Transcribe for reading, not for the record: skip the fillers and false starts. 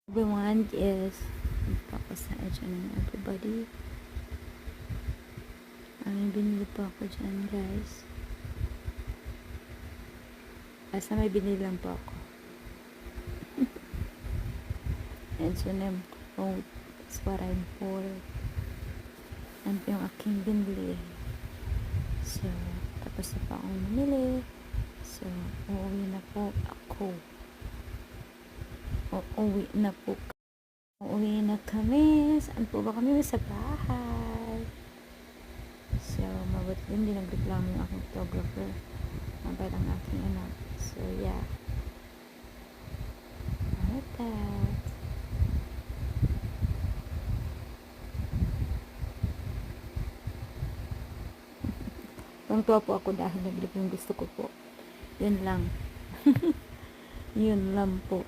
Everyone is nagpapasaya ng everybody. May binili po ako dyan, guys. Basta may binili lang po ako. And so, oh, that's what I'm for. Yan po yung aking binili. So, tapos na pa akong bumili. So, uuwi na po ako. Uuwi na po. Uuwi na kami. Saan po ba kami? Sa bahay. So, mabuti din, hindi nagreklamo yung aking photographer. Mabait ang aking anak. So, yeah. Like that. Tuwa po ako dahil nag-review yung gusto ko po. Yun lang. Yun lang po.